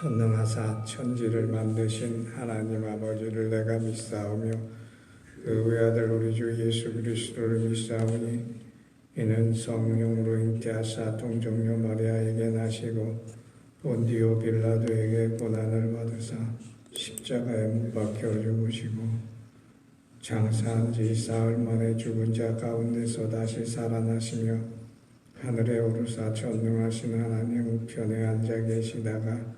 전능하사 천지를 만드신 하나님 아버지를 내가 믿사오며 그 외아들 우리 주 예수 그리스도를 믿사오니 이는 성령으로 잉태하사 동정녀 마리아에게 나시고 본디오 빌라도에게 고난을 받으사 십자가에 못 박혀 죽으시고 장사한 지 사흘 만에 죽은 자 가운데서 다시 살아나시며 하늘에 오르사 전능하신 하나님 우편에 앉아 계시다가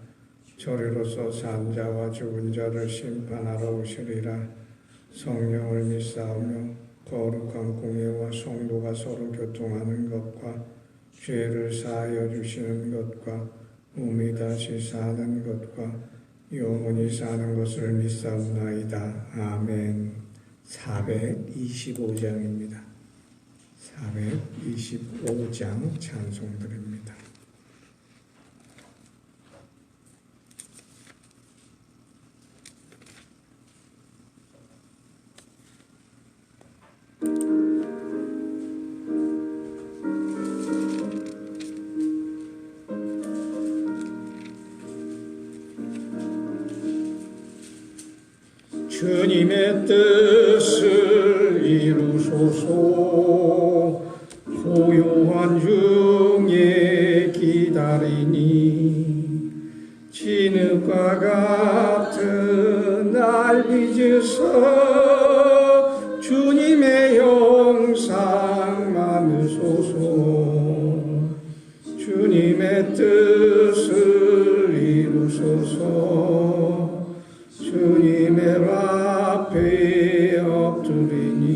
저리로서 산 자와 죽은 자를 심판하러 오시리라. 성령을 믿사오며 거룩한 공예와 성도가 서로 교통하는 것과 죄를 사하여 주시는 것과 몸이 다시 사는 것과 영원히 사는 것을 믿사옵나이다. 아멘. 425장입니다. 425장 찬송드립니다. 주님의 뜻을 이루소서. 고요한 중에 기다리니 진흙과 같은 날 빚으사 주님의 영상 만으소서. 주님의 뜻을 이루소서. 주님의 앞에 엎드리니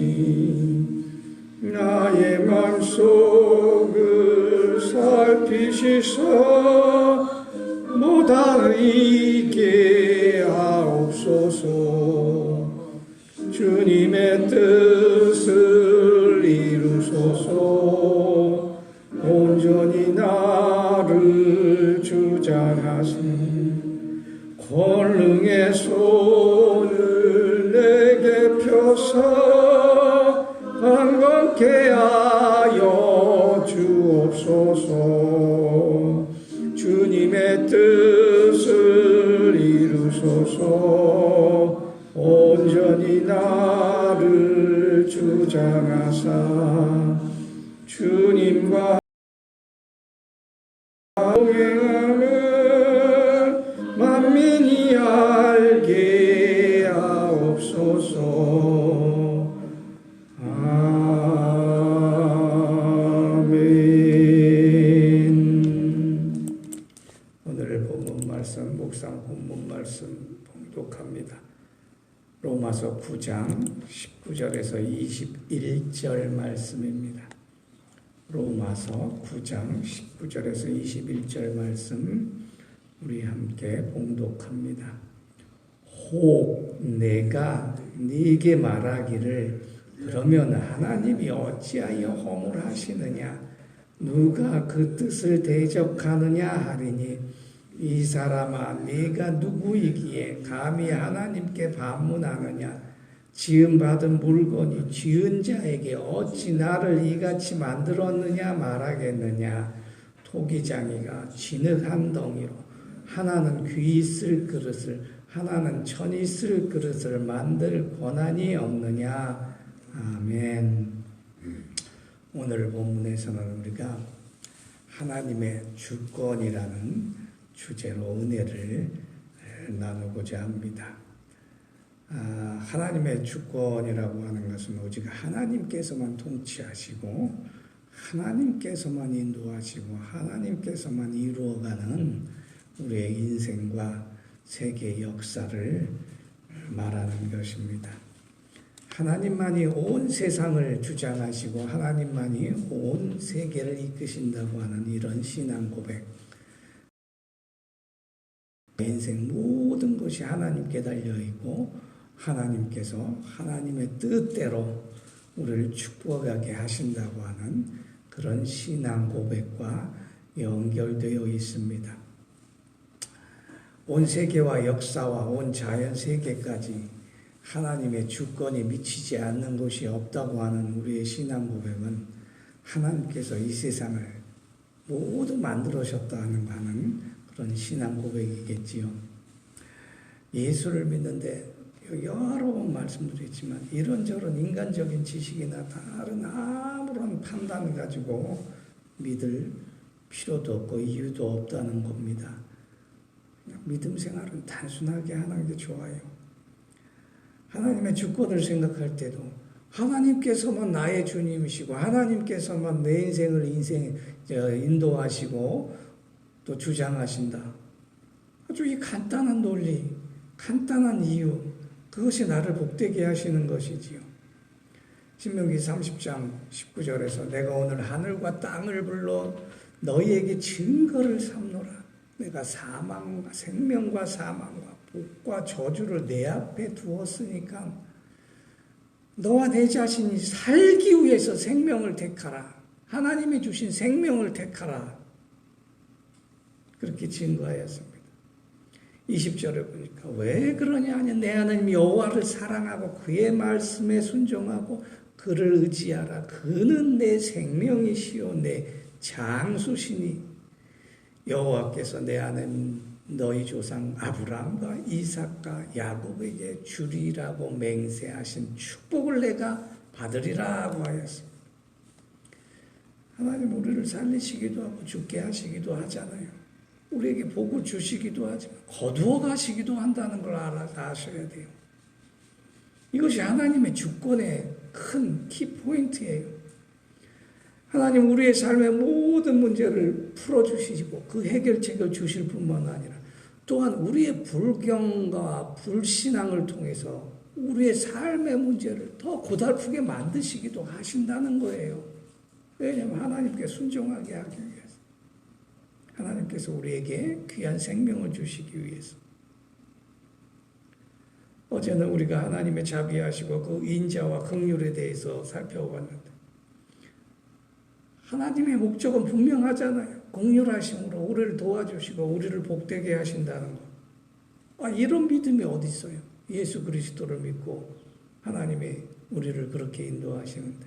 나의 맘속을 살피시사 못알게 하옵소서. 주님의 뜻을 이루소서. 온전히 나를 주장하시니 권능의 손을 내게 펴사 강건케 하여 주옵소서. 주님의 뜻을 이루소서. 온전히 나를 주장하사 주님과 동행하는 만민이 알게 하옵소서. 아멘. 오늘 본문 말씀, 묵상 본문 말씀 봉독합니다. 로마서 9장 19절에서 21절 말씀입니다. 로마서 9장 19절에서 21절 말씀 우리 함께 봉독합니다. 혹 내가 네게 말하기를 그러면 하나님이 어찌하여 허물하시느냐 누가 그 뜻을 대적하느냐 하리니 이 사람아 네가 누구이기에 감히 하나님께 반문하느냐 지음받은 물건이 지은 자에게 어찌 나를 이같이 만들었느냐 말하겠느냐 토기장이가 진흙 한 덩이로 하나는 귀 쓸 그릇을 하나는 천이 쓸 그릇을 만들 권한이 없느냐. 아멘. 오늘 본문에서는 우리가 하나님의 주권이라는 주제로 은혜를 나누고자 합니다. 하나님의 주권이라고 하는 것은 오직 하나님께서만 통치하시고 하나님께서만 인도하시고 하나님께서만 이루어가는 우리의 인생과 세계 역사를 말하는 것입니다. 하나님만이 온 세상을 주장하시고 하나님만이 온 세계를 이끄신다고 하는 이런 신앙 고백. 인생 모든 것이 하나님께 달려있고 하나님께서 하나님의 뜻대로 우리를 축복하게 하신다고 하는 그런 신앙 고백과 연결되어 있습니다. 온 세계와 역사와 온 자연 세계까지 하나님의 주권이 미치지 않는 곳이 없다고 하는 우리의 신앙 고백은 하나님께서 이 세상을 모두 만들으셨다는 그런 신앙 고백이겠지요. 예수를 믿는데 여러 번 말씀드렸지만 이런저런 인간적인 지식이나 다른 아무런 판단 가지고 믿을 필요도 없고 이유도 없다는 겁니다. 믿음 생활은 단순하게 하는 게 좋아요. 하나님의 주권을 생각할 때도 하나님께서만 나의 주님이시고 하나님께서만 내 인생을 인도하시고 또 주장하신다. 아주 이 간단한 논리, 간단한 이유, 그것이 나를 복되게 하시는 것이지요. 신명기 30장 19절에서 내가 오늘 하늘과 땅을 불러 너희에게 증거를 삼노라. 내가 생명과 사망과 복과 저주를 내 앞에 두었으니까 너와 내 자신이 살기 위해서 생명을 택하라. 하나님이 주신 생명을 택하라. 그렇게 증거하였습니다. 20절에 보니까 왜 그러냐 하니 내 하나님 여호와를 사랑하고 그의 말씀에 순종하고 그를 의지하라. 그는 내 생명이시요 내 장수시니 여호와께서 내 하나님 너희 조상 아브라함과 이삭과 야곱에게 주리라고 맹세하신 축복을 내가 받으리라고 하였습니다. 하나님 우리를 살리시기도 하고 죽게 하시기도 하잖아요. 우리에게 복을 주시기도 하지만 거두어 가시기도 한다는 걸 아셔야 돼요. 이것이 하나님의 주권의 큰 키포인트예요. 하나님 우리의 삶의 모든 문제를 풀어주시고 그 해결책을 주실 뿐만 아니라 또한 우리의 불경과 불신앙을 통해서 우리의 삶의 문제를 더 고달프게 만드시기도 하신다는 거예요. 왜냐하면 하나님께 순종하게 하기 위해서. 하나님께서 우리에게 귀한 생명을 주시기 위해서. 어제는 우리가 하나님의 자비하시고 그 인자와 긍휼에 대해서 살펴봤는데 하나님의 목적은 분명하잖아요. 긍휼하심으로 우리를 도와주시고 우리를 복되게 하신다는 것. 이런 믿음이 어디 있어요? 예수 그리스도를 믿고 하나님이 우리를 그렇게 인도하시는데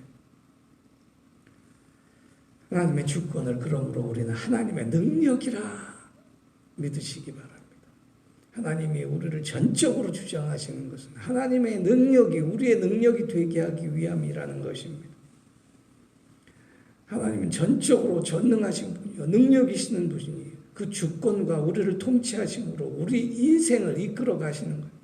하나님의 주권을 그러므로 우리는 하나님의 능력이라 믿으시기 바랍니다. 하나님이 우리를 전적으로 주장하시는 것은 하나님의 능력이 우리의 능력이 되게 하기 위함이라는 것입니다. 하나님은 전적으로 전능하신 분이요 능력이시는 분이에요. 그 주권과 우리를 통치하심으로 우리 인생을 이끌어 가시는 거예요.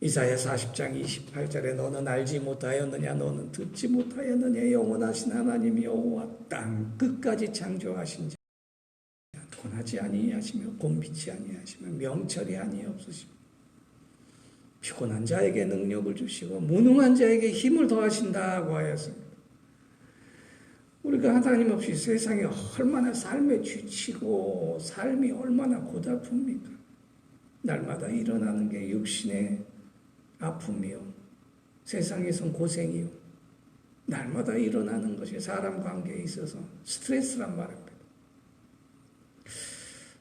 이사야 40장 28절에 너는 알지 못하였느냐 너는 듣지 못하였느냐 영원하신 하나님 여호와 땅 끝까지 창조하신 자 고나지 아니하시며 곤비치 아니하시며 명철이 아니없으시며 피곤한 자에게 능력을 주시고 무능한 자에게 힘을 더하신다고 하였습니다. 우리가 하나님 없이 세상에 얼마나 삶에 지치고 삶이 얼마나 고달픕니까? 날마다 일어나는 게 육신의 아픔이요. 세상에선 고생이요. 날마다 일어나는 것이 사람 관계에 있어서 스트레스란 말입니다.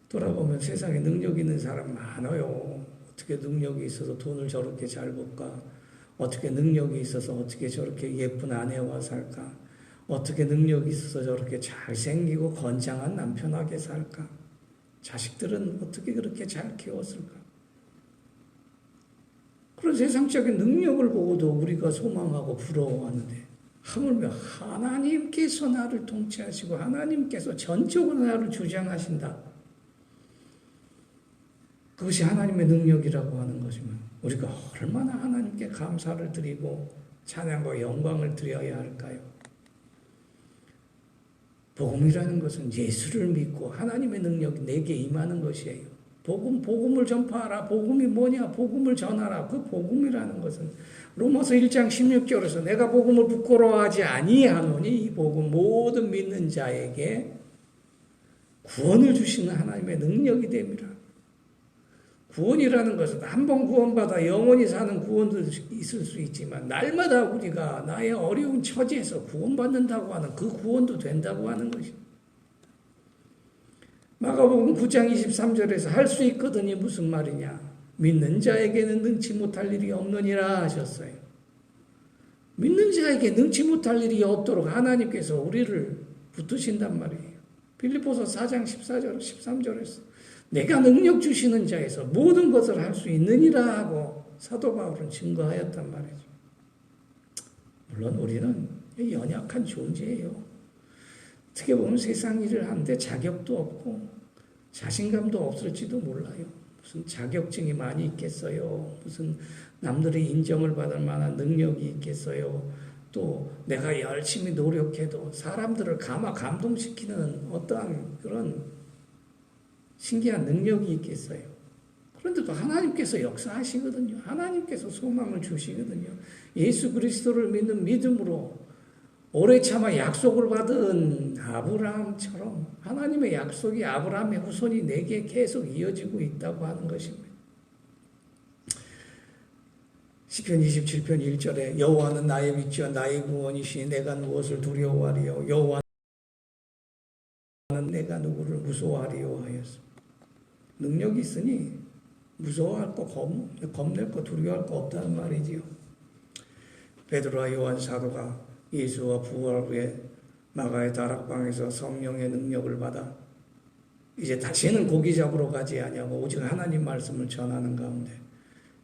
돌아보면 세상에 능력 있는 사람 많아요. 어떻게 능력이 있어서 돈을 저렇게 잘 벌까? 어떻게 능력이 있어서 어떻게 저렇게 예쁜 아내와 살까? 어떻게 능력이 있어서 저렇게 잘생기고 건장한 남편에게 살까? 자식들은 어떻게 그렇게 잘 키웠을까? 그런 세상적인 능력을 보고도 우리가 소망하고 부러워하는데 하물며 하나님께서 나를 통치하시고 하나님께서 전적으로 나를 주장하신다. 그것이 하나님의 능력이라고 하는 것이면 우리가 얼마나 하나님께 감사를 드리고 찬양과 영광을 드려야 할까요? 복음이라는 것은 예수를 믿고 하나님의 능력이 내게 임하는 것이에요. 복음을 전파하라. 복음이 뭐냐? 복음을 전하라. 그 복음이라는 것은 로마서 1장 16절에서 내가 복음을 부끄러워하지 아니하노니 이 복음 모든 믿는 자에게 구원을 주시는 하나님의 능력이 됩니다. 구원이라는 것은 한 번 구원받아 영원히 사는 구원도 있을 수 있지만 날마다 우리가 나의 어려운 처지에서 구원받는다고 하는 그 구원도 된다고 하는 것입니다. 마가복음 9장 23절에서 할 수 있거든이 무슨 말이냐? 믿는 자에게는 능치 못할 일이 없느니라 하셨어요. 믿는 자에게 능치 못할 일이 없도록 하나님께서 우리를 붙드신단 말이에요. 빌립보서 4장 14절, 13절에서 내가 능력 주시는 자에서 모든 것을 할 수 있느니라 하고 사도 바울은 증거하였단 말이죠. 물론 우리는 연약한 존재예요. 어떻게 보면 세상 일을 하는데 자격도 없고 자신감도 없을지도 몰라요. 무슨 자격증이 많이 있겠어요. 무슨 남들의 인정을 받을 만한 능력이 있겠어요. 또 내가 열심히 노력해도 사람들을 감동시키는 어떠한 그런 신기한 능력이 있겠어요. 그런데도 하나님께서 역사하시거든요. 하나님께서 소망을 주시거든요. 예수 그리스도를 믿는 믿음으로 오래 참아 약속을 받은 아브라함처럼 하나님의 약속이 아브라함의 후손이 내게 계속 이어지고 있다고 하는 것입니다. 시편 27편 1절에 여호와는 나의 빛이요 나의 구원이시니 내가 무엇을 두려워하리요 여호와는 내가 누구를 무서워하리요 하였습니다. 능력이 있으니 무서워할 거 겁낼 거 두려워할 거 없다는 말이지요. 베드로와 요한 사도가 예수와 부활 후에 마가의 다락방에서 성령의 능력을 받아 이제 다시는 고기 잡으러 가지 아니하고 오직 하나님 말씀을 전하는 가운데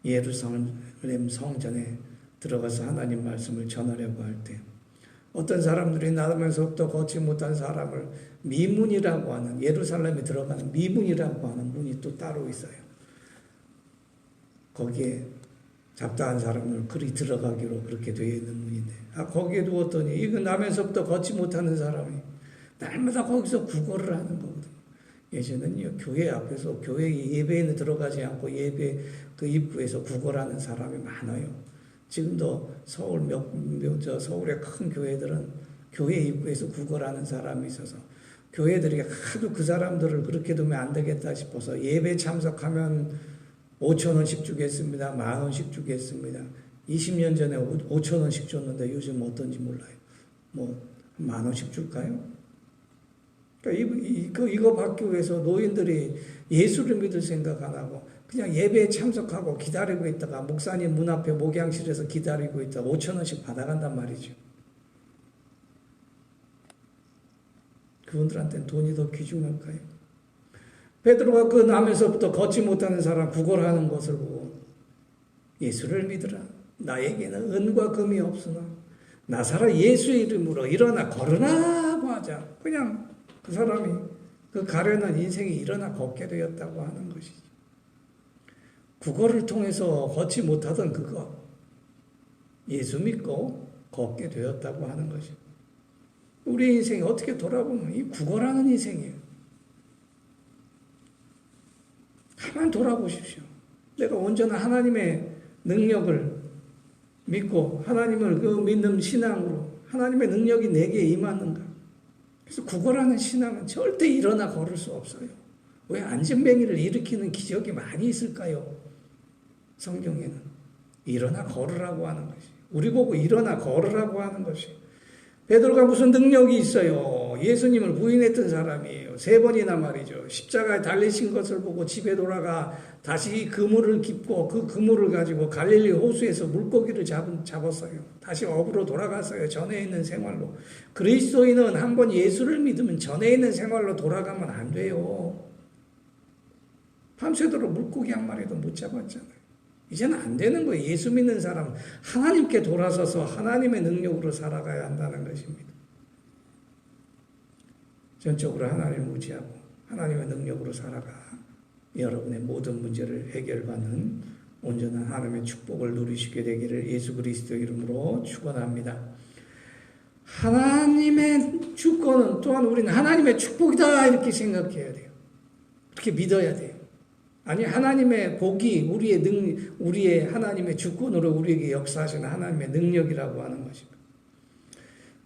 예루살렘 성전에 들어가서 하나님 말씀을 전하려고 할 때 어떤 사람들이 나오면서부터 걷지 못한 사람을 미문이라고 하는 예루살렘에 들어가는 미문이라고 하는 문이 또 따로 있어요. 거기에 잡다한 사람을 그리 들어가기로 그렇게 되어 있는 문인데 거기에 두었더니 이거 나면서부터 걷지 못하는 사람이 날마다 거기서 구걸을 하는 거거든요. 예전에는요 교회 앞에서 교회 예배에는 들어가지 않고 예배 그 입구에서 구걸하는 사람이 많아요. 지금도 서울의 큰 교회들은 교회 입구에서 구걸하는 사람이 있어서 교회들이 하도 그 사람들을 그렇게 두면 안 되겠다 싶어서 예배 참석하면 5,000원씩 주겠습니다. 10,000원씩 주겠습니다. 20년 전에 5,000원씩 줬는데 요즘 어떤지 몰라요. 뭐 10,000원씩 줄까요? 그러니까 이거 받기 위해서 노인들이 예수를 믿을 생각 안 하고 그냥 예배에 참석하고 기다리고 있다가 목사님 문 앞에 목양실에서 기다리고 있다가 5,000원씩 받아간단 말이죠. 그분들한테는 돈이 더 귀중할까요? 베드로가 그 남에서부터 걷지 못하는 사람 구걸하는 것을 보고 예수를 믿으라. 나에게는 은과 금이 없으나 나사렛 예수의 이름으로 일어나 걸으라고 하자. 그냥 그 사람이 그 가련한 인생이 일어나 걷게 되었다고 하는 것이죠. 구걸을 통해서 걷지 못하던 그거 예수 믿고 걷게 되었다고 하는 것이죠. 우리 인생이 어떻게 돌아보면 이 구걸하는 인생이에요. 가만 돌아보십시오. 내가 온전한 하나님의 능력을 믿고 하나님을 그 믿는 신앙으로 하나님의 능력이 내게 임하는가. 그래서 구걸하는 신앙은 절대 일어나 걸을 수 없어요. 왜 안진뱅이를 일으키는 기적이 많이 있을까요? 성경에는 일어나 걸으라고 하는 것이 우리 보고 일어나 걸으라고 하는 것이 베드로가 무슨 능력이 있어요. 예수님을 부인했던 사람이에요. 3번이나 말이죠. 십자가에 달리신 것을 보고 집에 돌아가 다시 그물을 깁고 그 그물을 가지고 갈릴리 호수에서 물고기를 잡았어요. 다시 업으로 돌아갔어요. 전에 있는 생활로. 그리스도인은 한번 예수를 믿으면 전에 있는 생활로 돌아가면 안 돼요. 밤새도록 물고기 한 마리도 못 잡았잖아요. 이제는 안 되는 거예요. 예수 믿는 사람은 하나님께 돌아서서 하나님의 능력으로 살아가야 한다는 것입니다. 전적으로 하나님을 의지하고 하나님의 능력으로 살아가 여러분의 모든 문제를 해결받는 온전한 하나님의 축복을 누리시게 되기를 예수 그리스도 이름으로 축원합니다. 하나님의 주권은 또한 우리는 하나님의 축복이다 이렇게 생각해야 돼요. 그렇게 믿어야 돼요. 아니 하나님의 복이 우리의 하나님의 주권으로 우리에게 역사하시는 하나님의 능력이라고 하는 것입니다.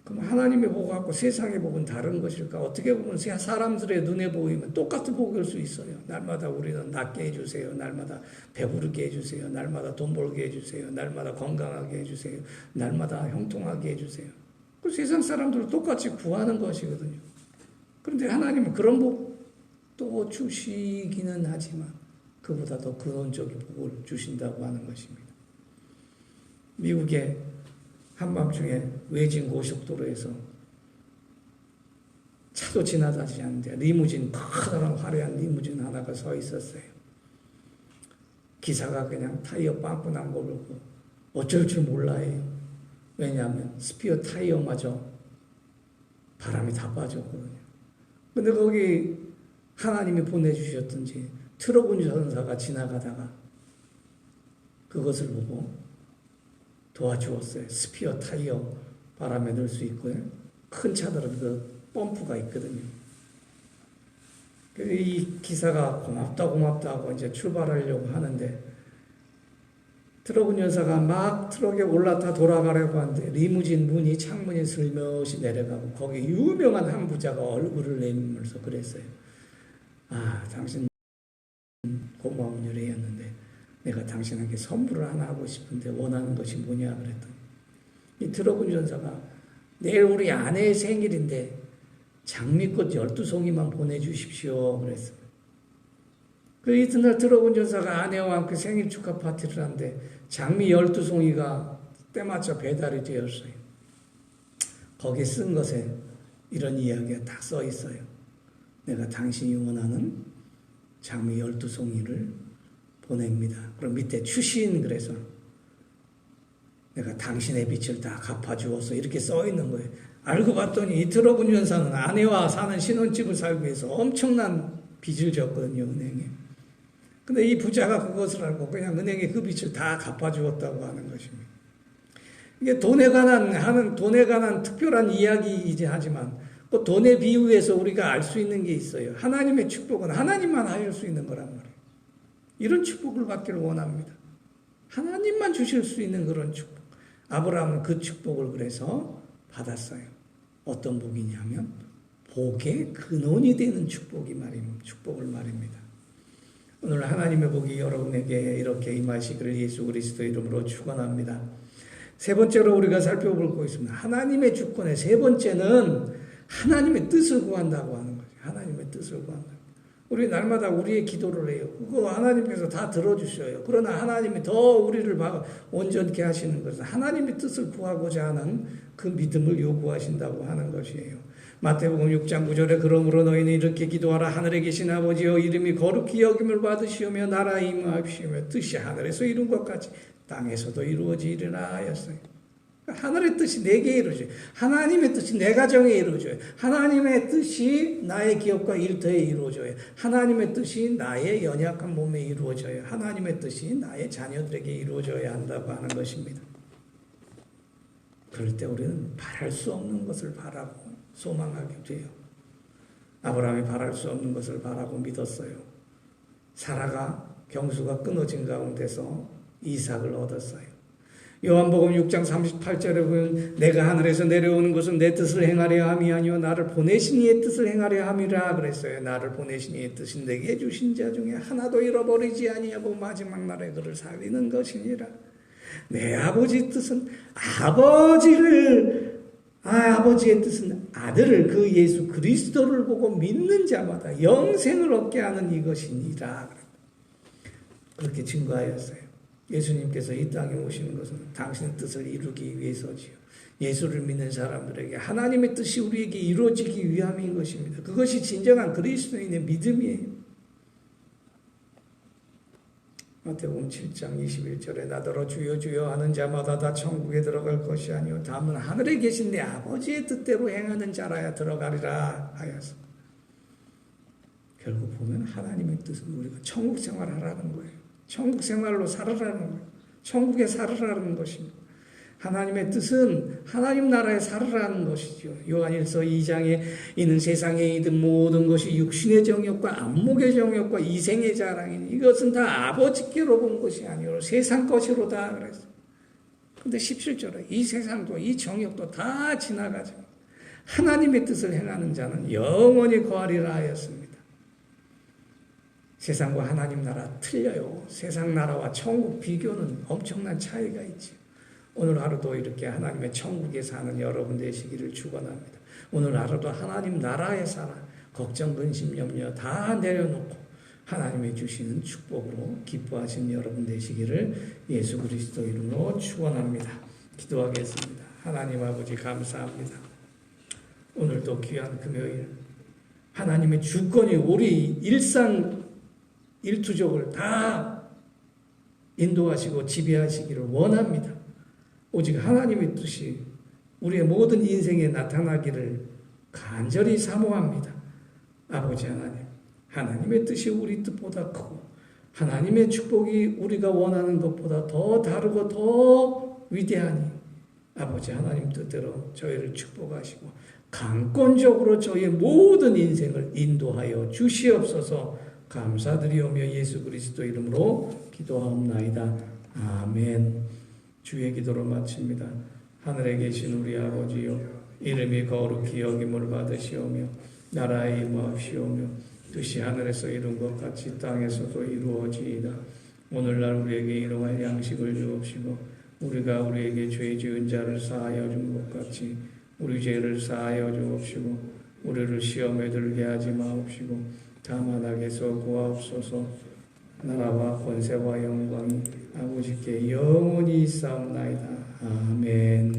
그럼 하나님의 복 갖고 세상의 복은 다른 것일까? 어떻게 보면 사람들의 눈에 보이면 똑같은 복일 수 있어요. 날마다 우리는 낫게 해주세요. 날마다 배부르게 해주세요. 날마다 돈 벌게 해주세요. 날마다 건강하게 해주세요. 날마다 형통하게 해주세요. 그 세상 사람들은 똑같이 구하는 것이거든요. 그런데 하나님은 그런 복도 주시기는 하지만 그보다 더 근원적인 복을 주신다고 하는 것입니다. 미국의 한밤중에 외진 고속도로에서 차 차도 지나다니지 않는데 리무진, 커다란 화려한 리무진 하나가 서 있었어요. 기사가 그냥 타이어 빵꾸 난 거 보고 어쩔 줄 몰라요. 왜냐하면 스피어 타이어마저 바람이 다 빠졌거든요. 근데 거기 하나님이 보내주셨던지 트럭 운전사가 지나가다가 그것을 보고 도와주었어요. 스피어 타이어 바람에 넣을 수 있고요. 큰 차들은 그 펌프가 있거든요. 그래서 이 기사가 고맙다 하고 이제 출발하려고 하는데 트럭 운전사가 막 트럭에 올라타 돌아가려고 하는데 리무진 문이 창문이 슬며시 내려가고 거기 유명한 한 부자가 얼굴을 내밀면서 그랬어요. 아, 당신 고마운 일이었는데 내가 당신에게 선물을 하나 하고 싶은데 원하는 것이 뭐냐 그랬더니 이 트럭 운전사가 내일 우리 아내의 생일인데 장미꽃 12송이만 보내주십시오 그랬어요. 그 이튿날 트럭 운전사가 아내와 함께 생일 축하 파티를 하는데 장미 12송이가 때맞춰 배달이 되었어요. 거기에 쓴 것에 이런 이야기가 딱 써 있어요. 내가 당신이 원하는 장미 12송이를 보냅니다. 그럼 밑에 추신 그래서 내가 당신의 빚을 다 갚아주었어 이렇게 써 있는 거예요. 알고 봤더니 이 트럭 운전사는 아내와 사는 신혼집을 살기 위해서 엄청난 빚을 졌거든요, 은행에. 근데 이 부자가 그것을 알고 그냥 은행에 그 빚을 다 갚아주었다고 하는 것입니다. 이게 돈에 관한 특별한 이야기이지 하지만 그 돈의 비유에서 우리가 알 수 있는 게 있어요. 하나님의 축복은 하나님만 할 수 있는 거란 말이에요. 이런 축복을 받기를 원합니다. 하나님만 주실 수 있는 그런 축복. 아브라함은 그 축복을 그래서 받았어요. 어떤 복이냐면 복의 근원이 되는 축복을 말입니다. 오늘 하나님의 복이 여러분에게 이렇게 임하시기를 예수 그리스도 이름으로 축원합니다. 세 번째로 우리가 살펴볼 거 있습니다. 하나님의 주권의 세 번째는 하나님의 뜻을 구한다고 하는 거죠. 하나님의 뜻을 구한다. 우리 날마다 우리의 기도를 해요. 그거 하나님께서 다 들어주셔요. 그러나 하나님이 더 우리를 온전케 하시는 것은 하나님의 뜻을 구하고자 하는 그 믿음을 요구하신다고 하는 것이에요. 마태복음 6장 9절에 그러므로 너희는 이렇게 기도하라. 하늘에 계신 아버지여 이름이 거룩히 여김을 받으시오며 나라에 임하시오며 뜻이 하늘에서 이룬 것 같이 땅에서도 이루어지리라 하였어요. 하늘의 뜻이 내게 이루어져요. 하나님의 뜻이 내 가정에 이루어져요. 하나님의 뜻이 나의 기업과 일터에 이루어져요. 하나님의 뜻이 나의 연약한 몸에 이루어져요. 하나님의 뜻이 나의 자녀들에게 이루어져야 한다고 하는 것입니다. 그럴 때 우리는 바랄 수 없는 것을 바라고 소망하게 돼요. 아브라함이 바랄 수 없는 것을 바라고 믿었어요. 사라가 경수가 끊어진 가운데서 이삭을 얻었어요. 요한복음 6장 38절에 보면 내가 하늘에서 내려오는 것은 내 뜻을 행하려 함이 아니요 나를 보내신 이의 뜻을 행하려 함이라 그랬어요. 나를 보내신 이의 뜻이 내게 주신 자 중에 하나도 잃어버리지 아니하고 마지막 날에 그를 살리는 것이니라. 내 아버지 뜻은 아버지의 뜻은 아들을 그 예수 그리스도를 보고 믿는 자마다 영생을 얻게 하는 이것이니라. 그렇게 증거하였어요. 예수님께서 이 땅에 오시는 것은 당신의 뜻을 이루기 위해서지요. 예수를 믿는 사람들에게 하나님의 뜻이 우리에게 이루어지기 위함인 것입니다. 그것이 진정한 그리스도인의 믿음이에요. 마태복음 7장 21절에 나더러 주여 주여 하는 자마다 다 천국에 들어갈 것이 아니요 다만 하늘에 계신 내 아버지의 뜻대로 행하는 자라야 들어가리라 하여서 결국 보면 하나님의 뜻은 우리가 천국 생활하라는 거예요. 천국 생활로 살아라는 거예요. 천국에 살아라는 것입니다. 하나님의 뜻은 하나님 나라에 살아라는 것이죠. 요한일서 2장에 이는 세상에 있는 모든 것이 육신의 정욕과 안목의 정욕과 이생의 자랑이니 이것은 다 아버지께로 본 것이 아니오 세상 것이로다 그랬어요. 근데 17절에 이 세상도 이 정욕도 다 지나가지만 하나님의 뜻을 행하는 자는 영원히 거하리라 하였습니다. 세상과 하나님 나라 틀려요. 세상 나라와 천국 비교는 엄청난 차이가 있지. 오늘 하루도 이렇게 하나님의 천국에 사는 여러분 되시기를 축원합니다. 오늘 하루도 하나님 나라에 살아 걱정, 근심, 염려 다 내려놓고 하나님이 주시는 축복으로 기뻐하신 여러분 되시기를 예수 그리스도 이름으로 축원합니다. 기도하겠습니다. 하나님 아버지 감사합니다. 오늘도 귀한 금요일 하나님의 주권이 우리 일상 일투족을 다 인도하시고 지배하시기를 원합니다. 오직 하나님의 뜻이 우리의 모든 인생에 나타나기를 간절히 사모합니다. 아버지 하나님, 하나님의 뜻이 우리 뜻보다 크고 하나님의 축복이 우리가 원하는 것보다 더 다르고 더 위대하니 아버지 하나님 뜻대로 저희를 축복하시고 강권적으로 저희의 모든 인생을 인도하여 주시옵소서. 감사드리오며 예수 그리스도 이름으로 기도하옵나이다. 아멘. 주의 기도로 마칩니다. 하늘에 계신 우리 아버지여, 이름이 거룩히 여김을 받으시오며 나라에 임하옵시오며 뜻이 하늘에서 이룬 것 같이 땅에서도 이루어지이다. 오늘날 우리에게 일용할 양식을 주옵시고 우리가 우리에게 죄 지은 자를 사하여 준 것 같이 우리 죄를 사하여 주옵시고 우리를 시험에 들게 하지 마옵시고 다만 악에서 구하옵소서. 나라와 권세와 영광이 아버지께 영원히 있사옵나이다. 아멘.